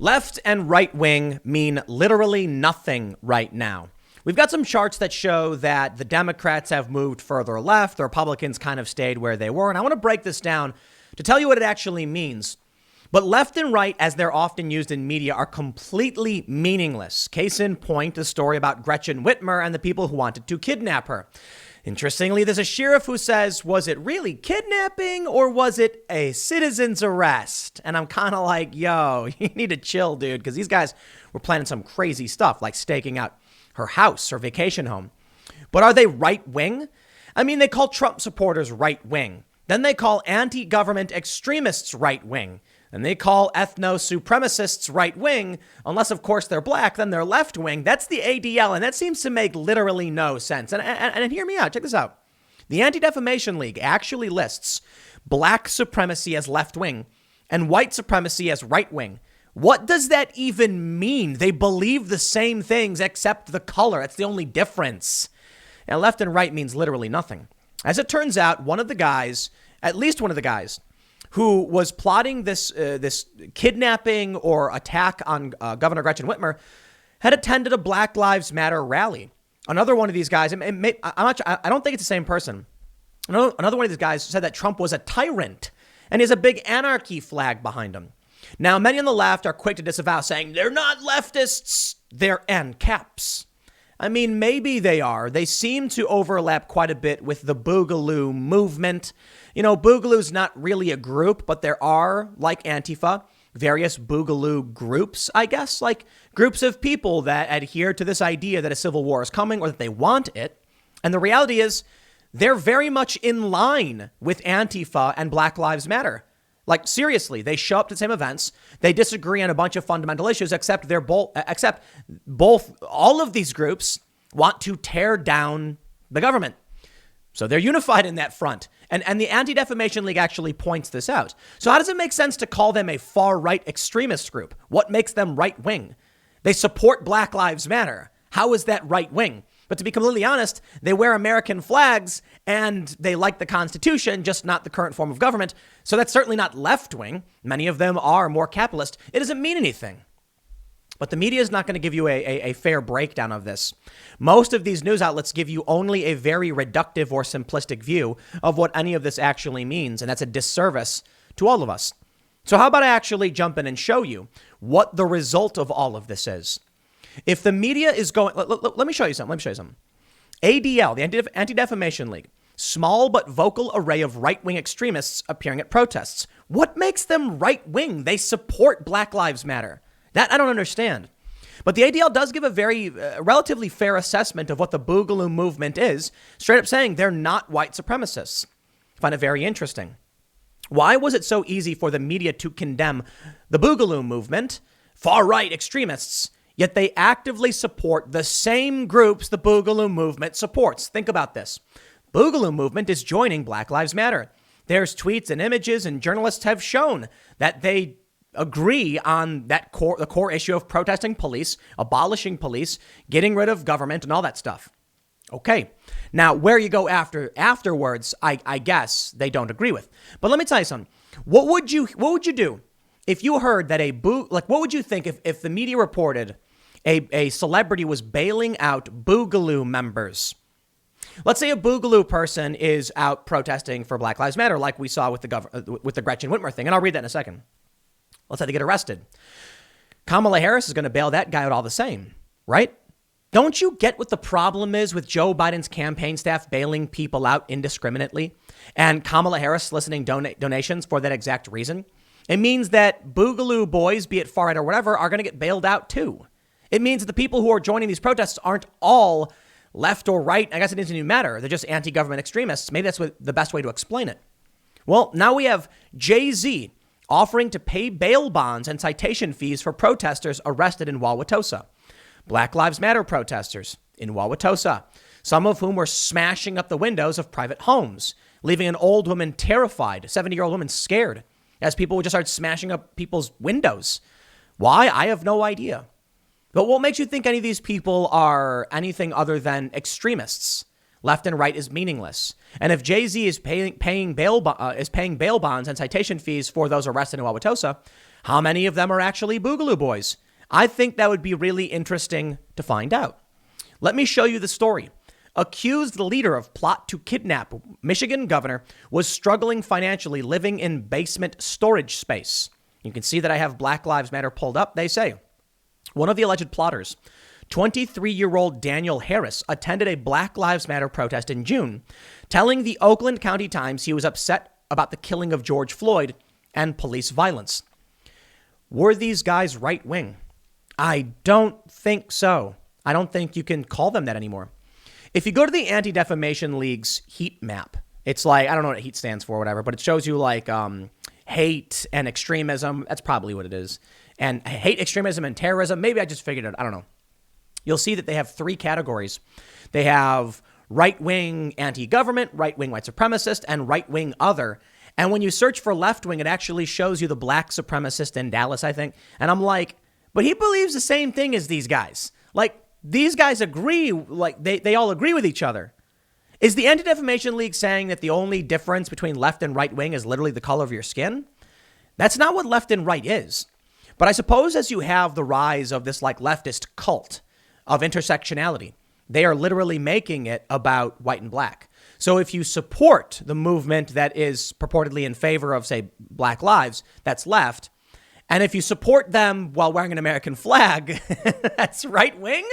Left and right wing mean literally nothing right now. We've got some charts that show that the Democrats have moved further left. The Republicans kind of stayed where they were. And I want to break this down to tell you what it actually means. But left and right, as they're often used in media, are completely meaningless. Case in point, the story about Gretchen Whitmer and the people who wanted to kidnap her. Interestingly, there's a sheriff who says, was it really kidnapping or was it a citizen's arrest? And I'm kind of like, yo, you need to chill, dude, because these guys were planning some crazy stuff like staking out her house, her vacation home. But are they right wing? I mean, they call Trump supporters right wing. Then they call anti-government extremists right wing. And they call ethno-supremacists right wing, unless, of course, they're black, then they're left wing. That's the ADL, and that seems to make literally no sense. And hear me out. Check this out. The Anti-Defamation League actually lists black supremacy as left wing and white supremacy as right wing. What does that even mean? They believe the same things except the color. That's the only difference. And left and right means literally nothing. As it turns out, one of the guys, at least one of the guys, who was plotting this kidnapping or attack on Governor Gretchen Whitmer, had attended a Black Lives Matter rally. Another one of these guys, I don't think it's the same person. Another one of these guys said that Trump was a tyrant and he has a big anarchy flag behind him. Now, many on the left are quick to disavow, saying they're not leftists, they're ANCAPs. I mean, maybe they are. They seem to overlap quite a bit with the Boogaloo movement. You know, Boogaloo's not really a group, but there are, like Antifa, various Boogaloo groups, I guess, like groups of people that adhere to this idea that a civil war is coming or that they want it. And the reality is they're very much in line with Antifa and Black Lives Matter. Like, seriously, they show up to the same events. They disagree on a bunch of fundamental issues, except all of these groups want to tear down the government. So they're unified in that front. And the Anti-Defamation League actually points this out. So how does it make sense to call them a far-right extremist group? What makes them right-wing? They support Black Lives Matter. How is that right-wing? But to be completely honest, they wear American flags and they like the Constitution, just not the current form of government. So that's certainly not left-wing. Many of them are more capitalist. It doesn't mean anything. But the media is not going to give you a fair breakdown of this. Most of these news outlets give you only a very reductive or simplistic view of what any of this actually means. And that's a disservice to all of us. So how about I actually jump in and show you what the result of all of this is? If the media is going, let me show you something. ADL, the Anti-Defamation League, small but vocal array of right-wing extremists appearing at protests. What makes them right-wing? They support Black Lives Matter. That I don't understand. But the ADL does give a very relatively fair assessment of what the Boogaloo movement is, straight up saying they're not white supremacists. I find it very interesting. Why was it so easy for the media to condemn the Boogaloo movement, far-right extremists, yet they actively support the same groups the Boogaloo movement supports? Think about this. Boogaloo movement is joining Black Lives Matter. There's tweets and images, and journalists have shown that they agree on the core issue of protesting police, abolishing police, getting rid of government, and all that stuff. Okay. Now, where you go afterwards, I guess they don't agree with. But let me tell you something. What would you do if you heard that what would you think if the media reported a celebrity was bailing out Boogaloo members? Let's say a Boogaloo person is out protesting for Black Lives Matter, like we saw with the Gretchen Whitmer thing. And I'll read that in a second. Let's say they get arrested. Kamala Harris is going to bail that guy out all the same, right? Don't you get what the problem is with Joe Biden's campaign staff bailing people out indiscriminately and Kamala Harris soliciting donations for that exact reason? It means that Boogaloo boys, be it far right or whatever, are going to get bailed out too. It means that the people who are joining these protests aren't all left or right. I guess it doesn't even matter. They're just anti-government extremists. Maybe that's the best way to explain it. Well, now we have Jay-Z offering to pay bail bonds and citation fees for protesters arrested in Wauwatosa. Black Lives Matter protesters in Wauwatosa, some of whom were smashing up the windows of private homes, leaving an old woman terrified, a 70-year-old woman scared, as people would just start smashing up people's windows. Why? I have no idea. But what makes you think any of these people are anything other than extremists? Left and right is meaningless. And if Jay-Z is paying bail bonds and citation fees for those arrested in Wauwatosa, How many of them are actually Boogaloo Boys? I think that would be really interesting to find out. Let me show you the story. Accused leader of plot to kidnap Michigan governor was struggling financially, living in basement storage space. You can see that I have Black Lives Matter pulled up. They say one of the alleged plotters, 23-year-old Daniel Harris, attended a Black Lives Matter protest in June, telling the Oakland County Times he was upset about the killing of George Floyd and police violence. Were these guys right wing? I don't think so. I don't think you can call them that anymore. If you go to the Anti-Defamation League's heat map, it's like, I don't know what heat stands for or whatever, but it shows you like hate and extremism. That's probably what it is. And hate, extremism, and terrorism. Maybe I just figured it. I don't know. You'll see that they have three categories. They have right-wing anti-government, right-wing white supremacist, and right-wing other. And when you search for left-wing, it actually shows you the black supremacist in Dallas, I think. And I'm like, but he believes the same thing as these guys. Like, these guys agree, like, they all agree with each other. Is the Anti-Defamation League saying that the only difference between left and right-wing is literally the color of your skin? That's not what left and right is. But I suppose as you have the rise of this, like, leftist cult of intersectionality, they are literally making it about white and black. So if you support the movement that is purportedly in favor of, say, Black lives, that's left. And if you support them while wearing an American flag, that's right wing.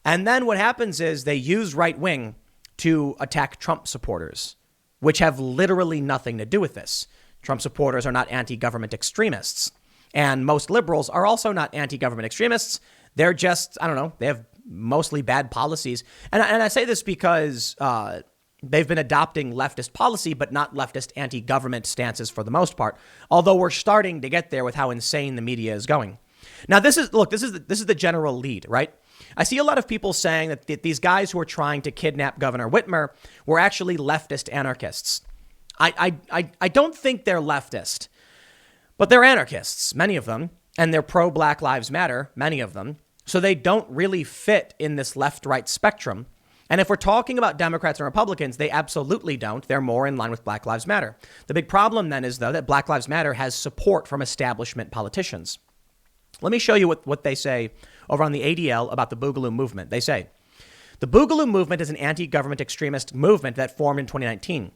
And then what happens is they use right wing to attack Trump supporters, which have literally nothing to do with this. Trump supporters are not anti-government extremists. And most liberals are also not anti-government extremists. They're just, I don't know, they have mostly bad policies. And I say this because they've been adopting leftist policy, but not leftist anti-government stances for the most part. Although we're starting to get there with how insane the media is going. Now, this is the general lead, right? I see a lot of people saying that these guys who are trying to kidnap Governor Whitmer were actually leftist anarchists. I don't think they're leftist, but they're anarchists, many of them, and they're pro-Black Lives Matter, many of them. So they don't really fit in this left-right spectrum. And if we're talking about Democrats and Republicans, they absolutely don't. They're more in line with Black Lives Matter. The big problem then is, though, that Black Lives Matter has support from establishment politicians. Let me show you what they say over on the ADL about the Boogaloo movement. They say, the Boogaloo movement is an anti-government extremist movement that formed in 2019.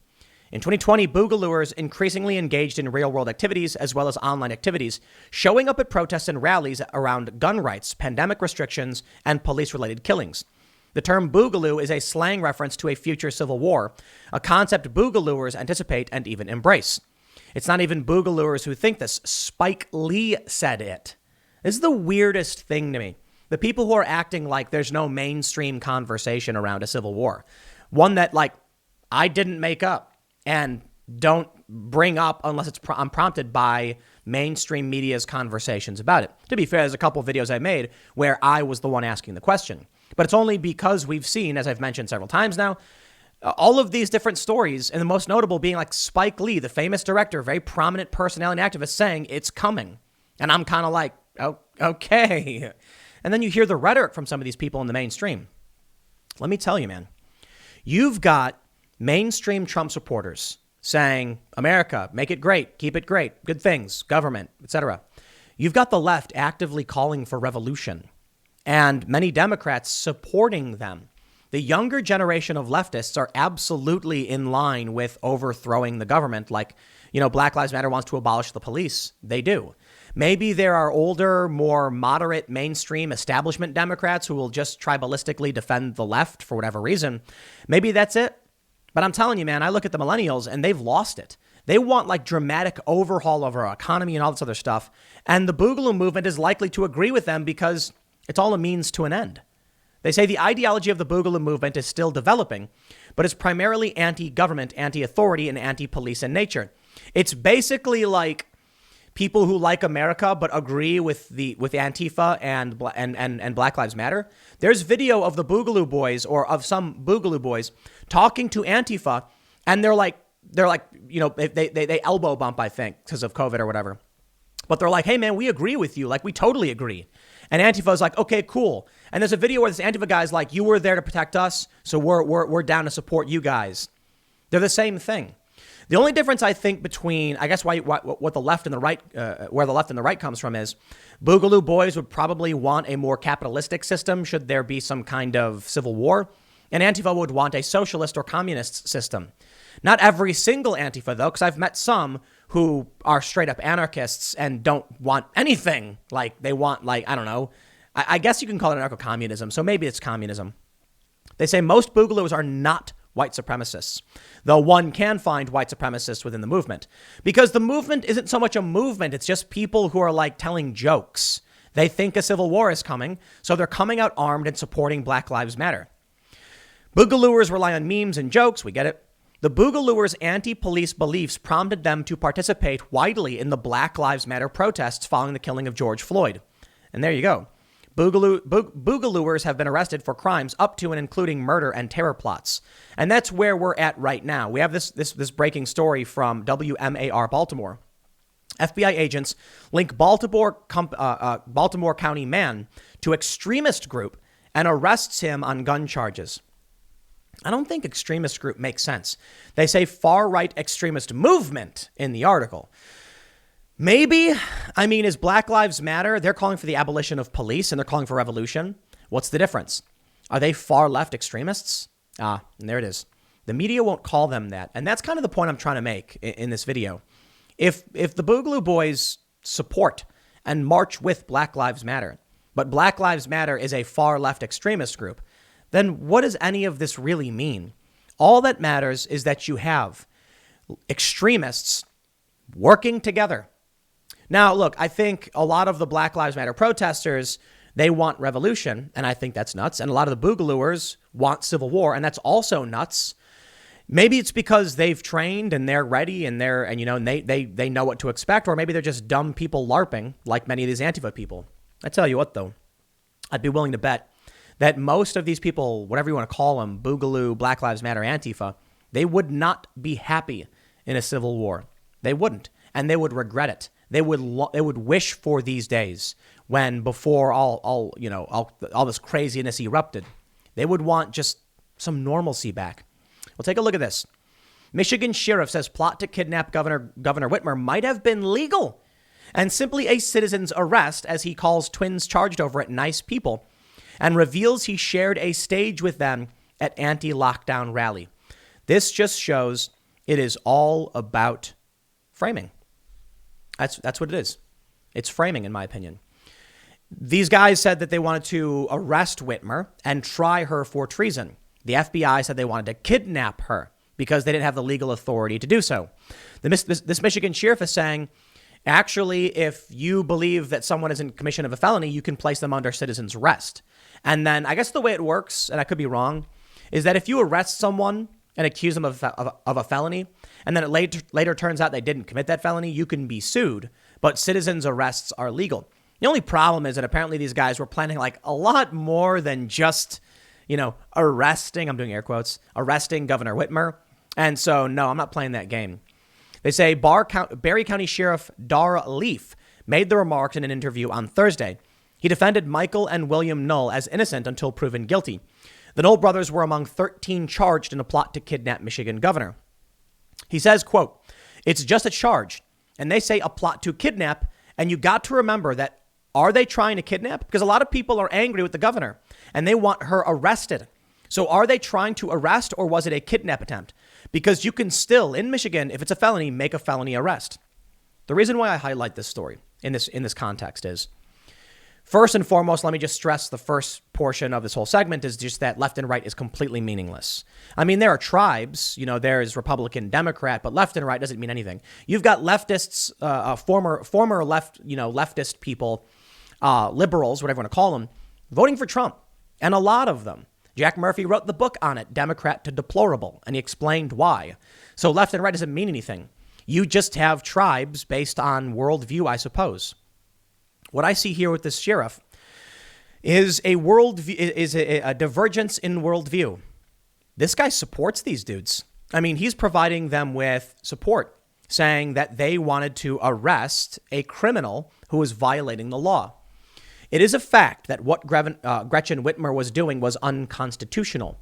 In 2020, Boogalooers increasingly engaged in real-world activities as well as online activities, showing up at protests and rallies around gun rights, pandemic restrictions, and police-related killings. The term Boogaloo is a slang reference to a future civil war, a concept Boogalooers anticipate and even embrace. It's not even Boogalooers who think this. Spike Lee said it. This is the weirdest thing to me. The people who are acting like there's no mainstream conversation around a civil war, one that, like, I didn't make up and don't bring up unless I'm prompted by mainstream media's conversations about it. To be fair, there's a couple of videos I made where I was the one asking the question. But it's only because we've seen, as I've mentioned several times now, all of these different stories, and the most notable being like Spike Lee, the famous director, very prominent personality and activist, saying it's coming. And I'm kind of like, oh, okay. And then you hear the rhetoric from some of these people in the mainstream. Let me tell you, man, you've got mainstream Trump supporters saying, America, make it great, keep it great, good things, government, etc. You've got the left actively calling for revolution and many Democrats supporting them. The younger generation of leftists are absolutely in line with overthrowing the government. Like, you know, Black Lives Matter wants to abolish the police. They do. Maybe there are older, more moderate, mainstream establishment Democrats who will just tribalistically defend the left for whatever reason. Maybe that's it. But I'm telling you, man, I look at the millennials and they've lost it. They want like dramatic overhaul of our economy and all this other stuff. And the Boogaloo movement is likely to agree with them because it's all a means to an end. They say the ideology of the Boogaloo movement is still developing, but it's primarily anti-government, anti-authority, and anti-police in nature. It's basically like people who like America but agree with Antifa and Black Lives Matter. There's video of the Boogaloo boys or of some Boogaloo boys talking to Antifa, and they're like, you know, they elbow bump, I think, because of COVID or whatever. But they're like, hey, man, we agree with you. Like, we totally agree. And Antifa's like, okay, cool. And there's a video where this Antifa guy's like, you were there to protect us, so we're down to support you guys. They're the same thing. The only difference I think between, I guess, what the left and the right, where the left and the right comes from is Boogaloo Boys would probably want a more capitalistic system should there be some kind of civil war. And Antifa would want a socialist or communist system. Not every single Antifa, though, because I've met some who are straight up anarchists and don't want anything. Like, they want, like, I don't know. I guess you can call it anarcho-communism, so maybe it's communism. They say most Boogaloos are not white supremacists, though one can find white supremacists within the movement. Because the movement isn't so much a movement, it's just people who are, like, telling jokes. They think a civil war is coming, so they're coming out armed and supporting Black Lives Matter. Boogalooers rely on memes and jokes, we get it. The Boogalooers' anti-police beliefs prompted them to participate widely in the Black Lives Matter protests following the killing of George Floyd. And there you go. Boogalooers have been arrested for crimes up to and including murder and terror plots. And that's where we're at right now. We have this breaking story from WMAR Baltimore. FBI agents link Baltimore County man to extremist group and arrests him on gun charges. I don't think extremist group makes sense. They say far-right extremist movement in the article. Maybe, I mean, is Black Lives Matter? They're calling for the abolition of police and they're calling for revolution. What's the difference? Are they far-left extremists? And there it is. The media won't call them that. And that's kind of the point I'm trying to make in this video. If the Boogaloo Boys support and march with Black Lives Matter, but Black Lives Matter is a far-left extremist group, then what does any of this really mean? All that matters is that you have extremists working together. Now, look, I think a lot of the Black Lives Matter protesters, they want revolution, and I think that's nuts. And a lot of the Boogalooers want civil war, and that's also nuts. Maybe it's because they've trained and they're ready and they know what to expect, or maybe they're just dumb people LARPing like many of these Antifa people. I tell you what, though, I'd be willing to bet that most of these people, whatever you want to call them, Boogaloo, Black Lives Matter, Antifa, they would not be happy in a civil war. They wouldn't, and they would regret it. They would wish for these days when before all this craziness erupted. They would want just some normalcy back. Well, take a look at this. Michigan sheriff says plot to kidnap Governor Whitmer might have been legal and simply a citizen's arrest, as he calls twins charged over it nice people, and reveals he shared a stage with them at anti-lockdown rally. This just shows it is all about framing. That's what it is. It's framing, in my opinion. These guys said that they wanted to arrest Whitmer and try her for treason. The FBI said they wanted to kidnap her because they didn't have the legal authority to do so. This Michigan sheriff is saying, actually, if you believe that someone is in commission of a felony, you can place them under citizen's arrest. And then I guess the way it works, and I could be wrong, is that if you arrest someone and accuse them of a felony, and then it later turns out they didn't commit that felony, you can be sued. But citizens' arrests are legal. The only problem is that apparently these guys were planning like a lot more than just, arresting, I'm doing air quotes, arresting Governor Whitmer. And so, no, I'm not playing that game. They say Barry County Sheriff Dar Leaf made the remarks in an interview on Thursday. He defended Michael and William Null as innocent until proven guilty. The Null brothers were among 13 charged in a plot to kidnap Michigan governor. He says, quote, "It's just a charge, and they say a plot to kidnap, and you got to remember that, are they trying to kidnap? Because a lot of people are angry with the governor, and they want her arrested. So are they trying to arrest, or was it a kidnap attempt? Because you can still, in Michigan, if it's a felony, make a felony arrest." The reason why I highlight this story in this context is, first and foremost, let me just stress the first portion of this whole segment is just that left and right is completely meaningless. I mean, there are tribes, there's Republican, Democrat, but left and right doesn't mean anything. You've got leftists, former left, leftist people, liberals, whatever you want to call them, voting for Trump. And a lot of them. Jack Murphy wrote the book on it, Democrat to Deplorable, and he explained why. So left and right doesn't mean anything. You just have tribes based on worldview, I suppose. What I see here with this sheriff is a divergence in worldview. This guy supports these dudes. I mean, he's providing them with support, saying that they wanted to arrest a criminal who was violating the law. It is a fact that what Gretchen Whitmer was doing was unconstitutional.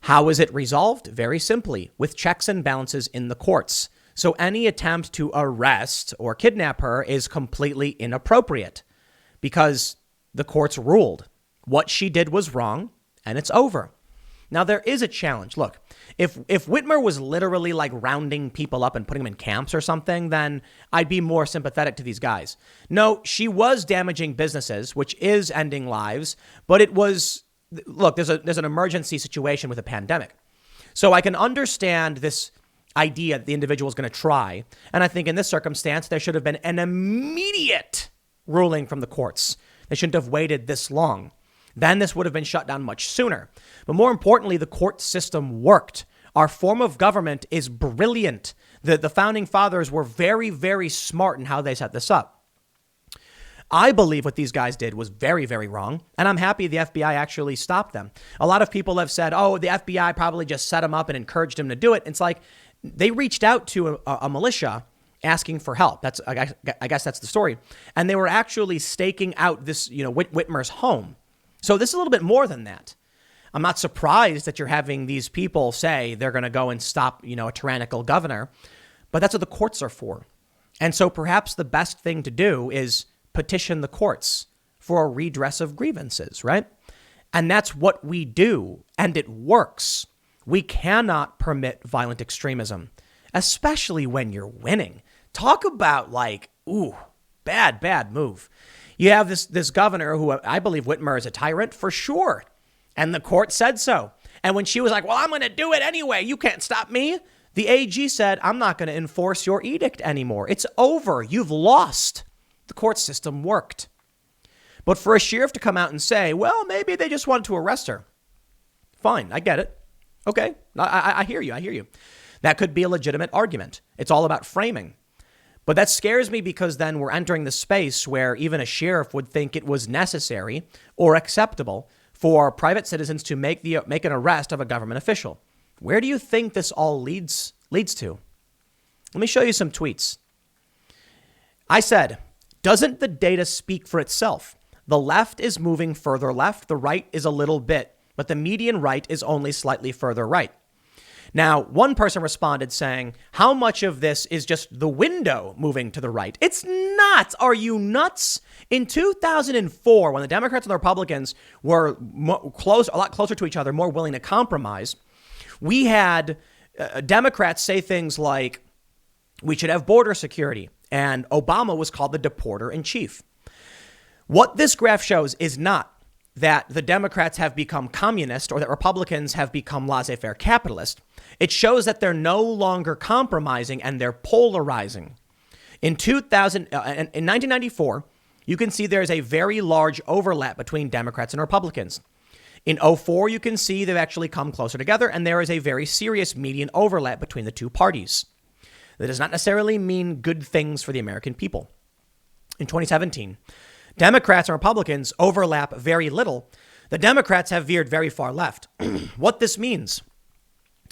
How is it resolved? Very simply, with checks and balances in the courts. So any attempt to arrest or kidnap her is completely inappropriate because the courts ruled what she did was wrong and it's over. Now, there is a challenge. Look, if Whitmer was literally like rounding people up and putting them in camps or something, then I'd be more sympathetic to these guys. No, she was damaging businesses, which is ending lives. But it was, look, there's an emergency situation with a pandemic. So I can understand this idea that the individual is going to try. And I think in this circumstance, there should have been an immediate ruling from the courts. They shouldn't have waited this long. Then this would have been shut down much sooner. But more importantly, the court system worked. Our form of government is brilliant. The founding fathers were very, very smart in how they set this up. I believe what these guys did was very, very wrong. And I'm happy the FBI actually stopped them. A lot of people have said, oh, the FBI probably just set them up and encouraged them to do it. It's like they reached out to a militia asking for help. I guess that's the story. And they were actually staking out this, Whitmer's home. So this is a little bit more than that. I'm not surprised that you're having these people say they're going to go and stop, a tyrannical governor, but that's what the courts are for. And so perhaps the best thing to do is petition the courts for a redress of grievances, right? And that's what we do, and it works. We cannot permit violent extremism, especially when you're winning. Talk about bad move. You have this governor who I believe Whitmer is a tyrant for sure. And the court said so. And when she was like, well, I'm going to do it anyway. You can't stop me. The AG said, I'm not going to enforce your edict anymore. It's over. You've lost. The court system worked. But for a sheriff to come out and say, well, maybe they just wanted to arrest her. Fine. I get it. Okay. I hear you. I hear you. That could be a legitimate argument. It's all about framing. But that scares me because then we're entering the space where even a sheriff would think it was necessary or acceptable for private citizens to make an arrest of a government official. Where do you think this all leads to? Let me show you some tweets. I said, doesn't the data speak for itself? The left is moving further left. The right is a little bit, but the median right is only slightly further right. Now, one person responded saying, how much of this is just the window moving to the right? It's not. Are you nuts? In 2004, when the Democrats and the Republicans were a lot closer to each other, more willing to compromise, we had Democrats say things like, we should have border security. And Obama was called the deporter in chief. What this graph shows is not that the Democrats have become communist or that Republicans have become laissez-faire capitalist. It shows that they're no longer compromising and they're polarizing. In 1994, you can see there's a very large overlap between Democrats and Republicans. In 2004, you can see they've actually come closer together, and there is a very serious median overlap between the two parties. That does not necessarily mean good things for the American people. In 2017, Democrats and Republicans overlap very little. The Democrats have veered very far left. What this means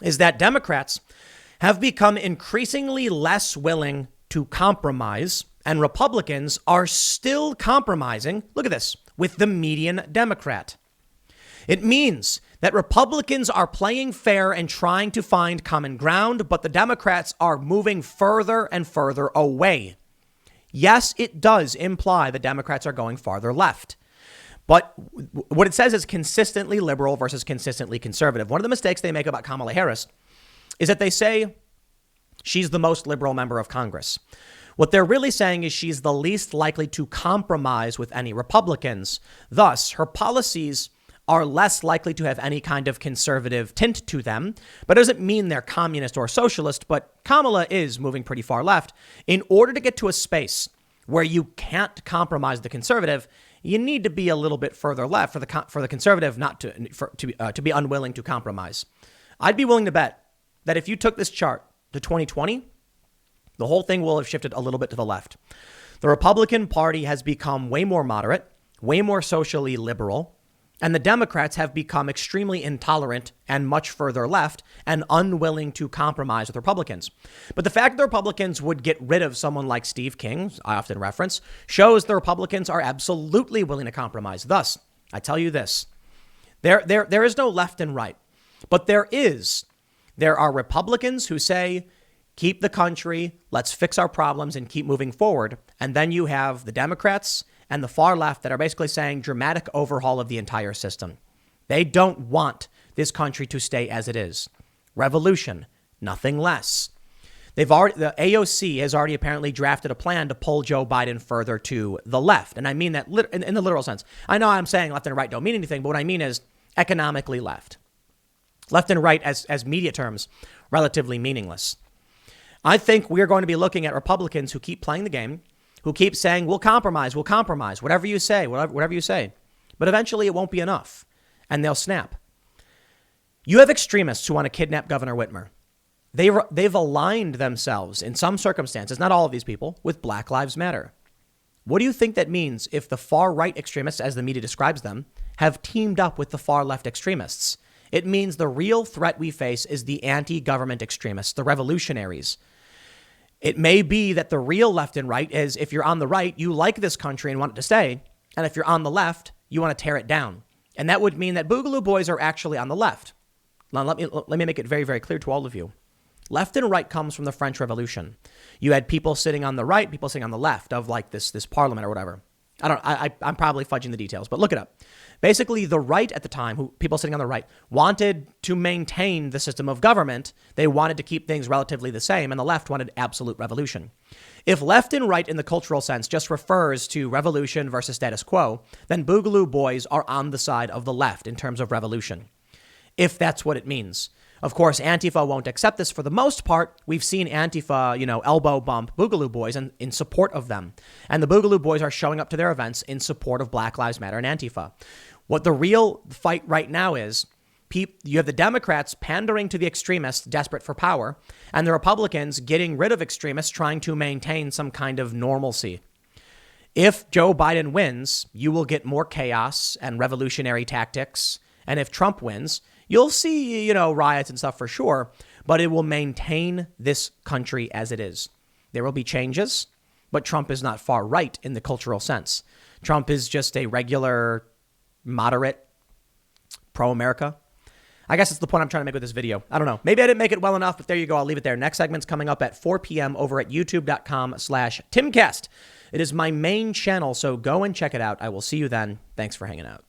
is that Democrats have become increasingly less willing to compromise, and Republicans are still compromising, look at this, with the median Democrat. It means that Republicans are playing fair and trying to find common ground, but the Democrats are moving further and further away. Yes, it does imply the Democrats are going farther left. But what it says is consistently liberal versus consistently conservative. One of the mistakes they make about Kamala Harris is that they say she's the most liberal member of Congress. What they're really saying is she's the least likely to compromise with any Republicans. Thus, her policies are less likely to have any kind of conservative tint to them, but it doesn't mean they're communist or socialist. But Kamala is moving pretty far left. In order to get to a space where you can't compromise the conservative, you need to be a little bit further left for the conservative not to be unwilling to compromise. I'd be willing to bet that if you took this chart to 2020, the whole thing will have shifted a little bit to the left. The Republican Party has become way more moderate, way more socially liberal, and the Democrats have become extremely intolerant and much further left and unwilling to compromise with Republicans. But the fact that the Republicans would get rid of someone like Steve King, I often reference, shows the Republicans are absolutely willing to compromise. Thus, I tell you this, there is no left and right, but there are Republicans who say, keep the country, let's fix our problems and keep moving forward. And then you have the Democrats and the far left that are basically saying dramatic overhaul of the entire system. They don't want this country to stay as it is. Revolution, nothing less. The AOC has already apparently drafted a plan to pull Joe Biden further to the left. And I mean that in the literal sense. I know I'm saying left and right don't mean anything, but what I mean is economically left. Left and right as media terms, relatively meaningless. I think we're going to be looking at Republicans who keep playing the game, who keep saying, we'll compromise, whatever you say, whatever you say. But eventually it won't be enough, and they'll snap. You have extremists who want to kidnap Governor Whitmer. They've aligned themselves in some circumstances, not all of these people, with Black Lives Matter. What do you think that means if the far right extremists, as the media describes them, have teamed up with the far left extremists? It means the real threat we face is the anti-government extremists, the revolutionaries. It may be that the real left and right is if you're on the right, you like this country and want it to stay. And if you're on the left, you want to tear it down. And that would mean that Boogaloo Boys are actually on the left. Now, let me make it very, very clear to all of you. Left and right comes from the French Revolution. You had people sitting on the right, people sitting on the left of like this parliament or whatever. I'm probably fudging the details, but look it up. Basically, the right at the time, people sitting on the right, wanted to maintain the system of government. They wanted to keep things relatively the same, and the left wanted absolute revolution. If left and right in the cultural sense just refers to revolution versus status quo, then Boogaloo Boys are on the side of the left in terms of revolution, if that's what it means. Of course, Antifa won't accept this for the most part. We've seen Antifa, elbow bump Boogaloo Boys in support of them. And the Boogaloo Boys are showing up to their events in support of Black Lives Matter and Antifa. What the real fight right now is, you have the Democrats pandering to the extremists desperate for power, and the Republicans getting rid of extremists trying to maintain some kind of normalcy. If Joe Biden wins, you will get more chaos and revolutionary tactics. And if Trump wins, you'll see, riots and stuff for sure, but it will maintain this country as it is. There will be changes, but Trump is not far right in the cultural sense. Trump is just a regular, moderate, pro-America. I guess that's the point I'm trying to make with this video. I don't know. Maybe I didn't make it well enough, but there you go. I'll leave it there. Next segment's coming up at 4 p.m. over at youtube.com/Timcast. It is my main channel, so go and check it out. I will see you then. Thanks for hanging out.